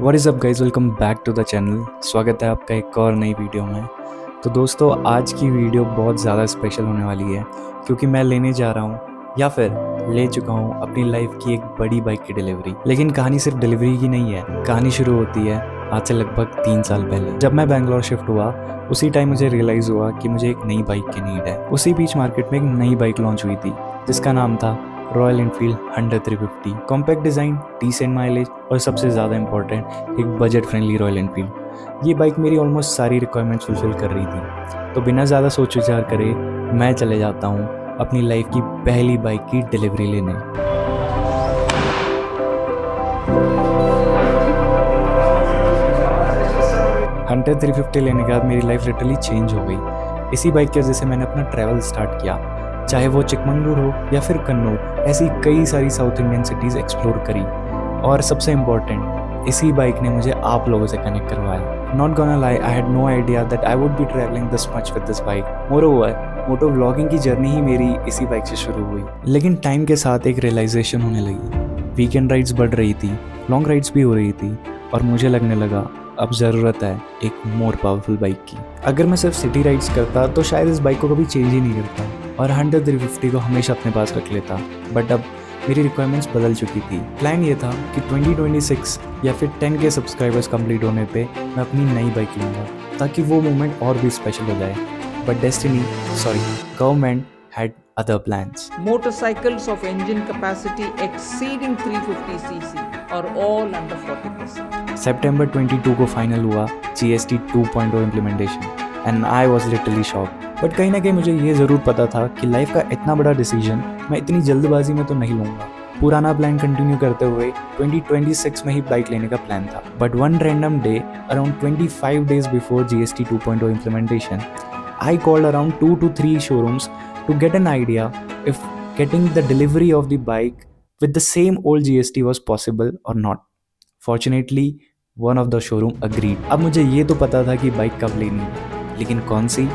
What is up guys, welcome back to the channel. स्वागत है आपका एक और नई वीडियो में। तो दोस्तों, आज की वीडियो बहुत ज़्यादा स्पेशल होने वाली है क्योंकि मैं लेने जा रहा हूँ या फिर ले चुका हूँ अपनी लाइफ की एक बड़ी बाइक की डिलीवरी। लेकिन कहानी सिर्फ डिलीवरी की नहीं है, कहानी शुरू होती है आज से लगभग 3 साल पहले। जब मैं बैंगलोर शिफ्ट हुआ उसी टाइम मुझे रियलाइज़ हुआ कि मुझे एक नई बाइक की नीड है। उसी बीच मार्केट में एक नई बाइक लॉन्च हुई थी जिसका नाम था Royal Enfield 100-350। Compact design, decent mileage और सबसे ज़्यादा इंपॉर्टेंट एक बजट फ्रेंडली रॉयल एनफील्ड। ये बाइक मेरी ऑलमोस्ट सारी रिक्वायरमेंट्स फुलफिल कर रही थी। तो बिना ज़्यादा सोच विचार करे मैं चले जाता हूँ अपनी लाइफ की पहली बाइक की डिलीवरी लेने। 100-350 लेने के बाद मेरी लाइफ लिटरली चेंज हो गई। इसी बाइक की वजह से मैंने अपना ट्रैवल स्टार्ट किया, चाहे वो चिकमंगलुरु हो या फिर कन्नौज, ऐसी कई सारी साउथ इंडियन सिटीज़ एक्सप्लोर करी। और सबसे इम्पोर्टेंट, इसी बाइक ने मुझे आप लोगों से कनेक्ट करवाया। Not gonna lie, I had no idea that I would be travelling this much with this bike. Moreover, moto vlogging की जर्नी ही मेरी इसी बाइक से शुरू हुई। लेकिन टाइम के साथ एक रियलाइजेशन होने लगी। वीकेंड राइड्स बढ़ रही थी, लॉन्ग राइड्स भी हो रही थी और मुझे लगने लगा अब ज़रूरत है एक मोर पावरफुल बाइक की। अगर मैं सिर्फ सिटी राइड्स करता तो शायद इस बाइक को कभी चेंज ही नहीं करता और 100-350 को हमेशा अपने पास रख लेता। बट अब मेरी रिक्वायरमेंट्स बदल चुकी थी। प्लान ये था कि 2026 या फिर 10 के सब्सक्राइबर्स कंप्लीट होने पे मैं अपनी नई बाइक लूँगा ताकि वो मोमेंट और भी स्पेशल हो जाए। But government had other plans. Motorcycles of engine capacity exceeding 350cc are all under 40%. September 22 को फाइनल हुआ GST 2.0 implementation and I was literally shock. But कहीं ना कहीं मुझे ये ज़रूर पता था कि लाइफ का इतना बड़ा डिसीजन मैं इतनी जल्दबाजी में तो नहीं लूँगा। पुराना प्लान कंटिन्यू करते हुए 2026 में ही बाइक लेने का प्लान था। But one random day around 25 days before GST 2.0 implementation, I called around 2 to 3 showrooms to get an idea if getting the delivery of the bike with the same old GST was possible or not. Fortunately, one of the showroom agreed. अब मुझे ये तो पता था कि bike कब लेनी है, लेकिन कौन सी,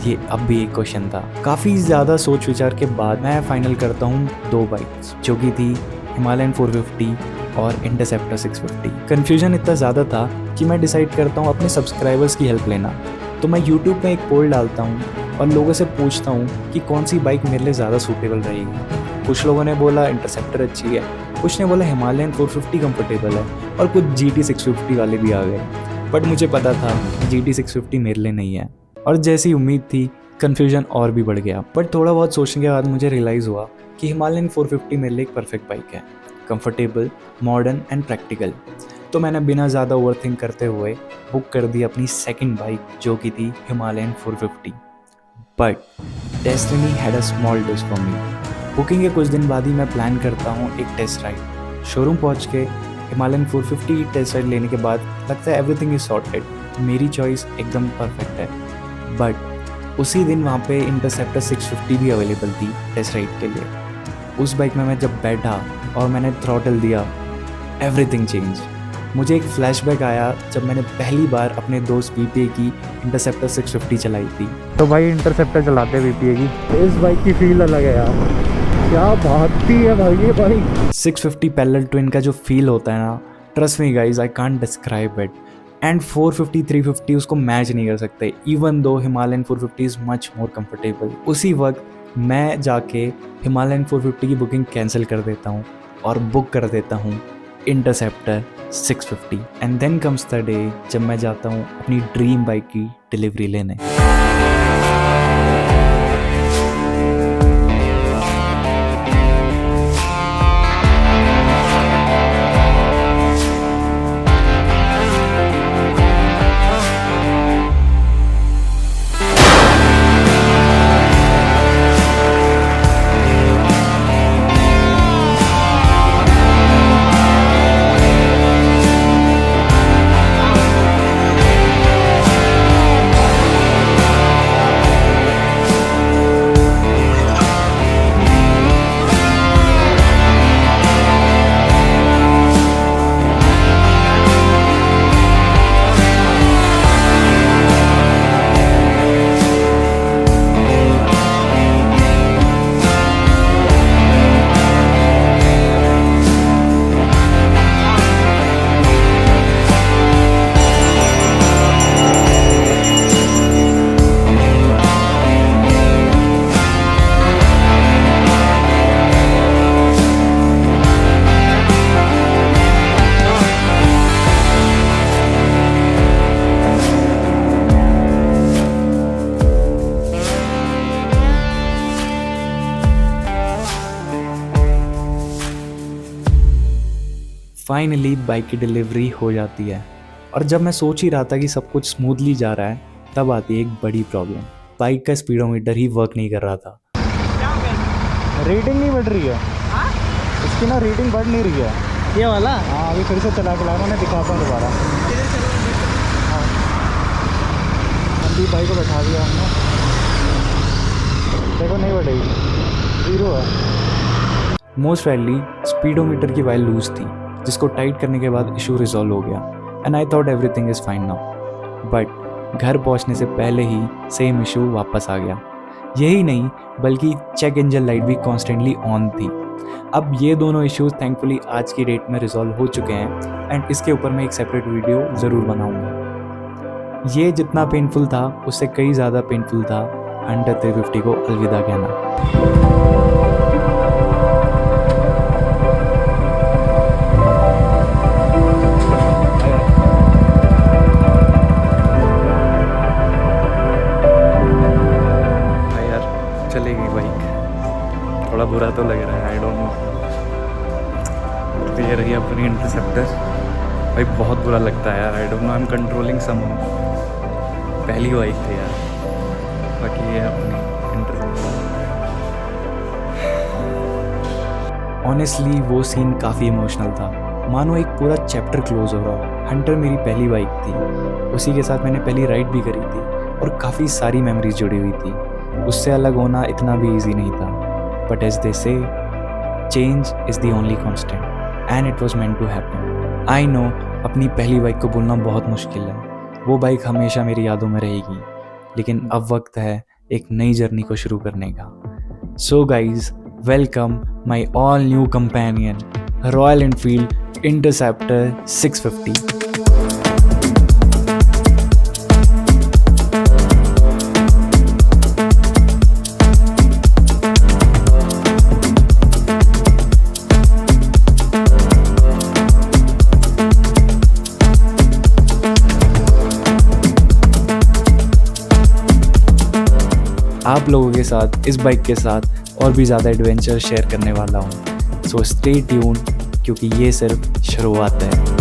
ये अब भी एक क्वेश्चन था। काफ़ी ज़्यादा सोच विचार के बाद मैं फाइनल करता हूँ 2 बाइक्स, जो कि थी हिमालयन 450 और इंटरसेप्टर 650। कन्फ्यूजन इतना ज़्यादा था कि मैं डिसाइड करता हूँ अपने सब्सक्राइबर्स की हेल्प लेना। तो मैं YouTube में एक पोल डालता हूँ और लोगों से पूछता हूँ कि कौन सी बाइक मेरे लिए ज़्यादा सूटेबल रहेगी। कुछ लोगों ने बोला इंटरसेप्टर अच्छी है, कुछ ने बोला हिमालयन 450 कंफर्टेबल है और कुछ GT 650 वाले भी आ गए। बट मुझे पता था GT 650 मेरे लिए नहीं है और जैसी उम्मीद थी कन्फ्यूजन और भी बढ़ गया। बट थोड़ा बहुत सोचने के बाद मुझे रियलाइज़ हुआ कि हिमालयन 450 मेरे लिए एक परफेक्ट बाइक है, कंफर्टेबल, मॉडर्न एंड प्रैक्टिकल। तो मैंने बिना ज़्यादा ओवरथिंक करते हुए बुक कर दी अपनी सेकंड बाइक, जो कि थी Himalayan 450। But destiny had a small twist for me. Booking के कुछ दिन बाद ही मैं प्लान करता हूँ एक टेस्ट राइड। शोरूम पहुँच के हिमालयन 450 टेस्ट राइड लेने के बाद लगता है एवरीथिंग इज सॉर्टेड, मेरी चॉइस एकदम परफेक्ट है। बट उसी दिन वहाँ पे इंटरसेप्टर 650 भी अवेलेबल थी टेस्ट राइड के लिए। उस बाइक में मैं जब बैठा और मैंने थ्रॉटल दिया, एवरीथिंग चेंज। मुझे एक फ्लैशबैक आया जब मैंने पहली बार अपने दोस्त VPA की इंटरसेप्टर 650 चलाई थी। तो भाई इंटरसेप्टर चलाते VPA की, इस बाइक की फील अलग है यार, क्या भागती है भाई ये बाइक। 650 पैरेलल ट्विन का जो फील होता है ना, trust me guys, I can't describe it. And 450 350 उसको मैच नहीं कर सकते, even though Himalayan 450 is much more comfortable. उसी वक्त मैं जाके हिमालयन 450 की बुकिंग कैंसिल कर देता हूँ और बुक कर देता हूँ Interceptor 650। And then comes the day जब मैं जाता हूँ अपनी ड्रीम बाइक की डिलीवरी लेने। फाइनली बाइक की डिलीवरी हो जाती है और जब मैं सोच ही रहा था कि सब कुछ स्मूथली जा रहा है तब आती है एक बड़ी प्रॉब्लम। बाइक का स्पीडोमीटर ही वर्क नहीं कर रहा था। रीडिंग नहीं बढ़ रही है इसकी ना, रीडिंग बढ़ नहीं रही है ये वाला। हाँ अभी फिर से चला के लाना, मैं दिखाता हूँ दोबारा। हाँ अभी बाइक को बैठा दिया हमने, देखो नहीं बढ़ेगी, 0 है। मोस्ट राइटली स्पीडोमीटर की वायर लूज थी जिसको टाइट करने के बाद इशू रिजॉल्व हो गया and I thought everything is fine now. But घर पहुंचने से पहले ही सेम इशू वापस आ गया। यही नहीं बल्कि चेक इंजन लाइट भी कॉन्स्टेंटली ऑन थी। अब ये दोनों इश्यूज थैंकफुली आज की डेट में रिजॉल्व हो चुके हैं एंड इसके ऊपर मैं एक सेपरेट वीडियो ज़रूर बनाऊंगा। ये जितना पेनफुल था उससे कई ज़्यादा पेनफुल था अंडर 350 को अलविदा कहना। चलेगी बाइक, थोड़ा बुरा तो लग रहा है, आई डोंट नो। तो ये रही अपनी इंटरसेप्टर। भाई बहुत बुरा लगता है यार, I don't know, I am controlling somehow. पहली बाइक थी यार, बाकी ये अपनी इंटरसेप्टर। ऑनेस्टली वो सीन काफ़ी इमोशनल था, मानो एक पूरा चैप्टर क्लोज हो रहा हो। हंटर मेरी पहली बाइक थी, उसी के साथ मैंने पहली राइड भी करी थी और काफ़ी सारी मेमोरीज जुड़ी हुई थी। उससे अलग होना इतना भी इजी नहीं था, but as they say change is the only constant and it was meant to happen. I know अपनी पहली बाइक को भूलना बहुत मुश्किल है, वो बाइक हमेशा मेरी यादों में रहेगी, लेकिन अब वक्त है एक नई जर्नी को शुरू करने का। So guys, welcome my all new companion royal Enfield interceptor 650। आप लोगों के साथ इस बाइक के साथ और भी ज़्यादा एडवेंचर शेयर करने वाला हूँ। सो स्टे ट्यून क्योंकि ये सिर्फ शुरुआत है।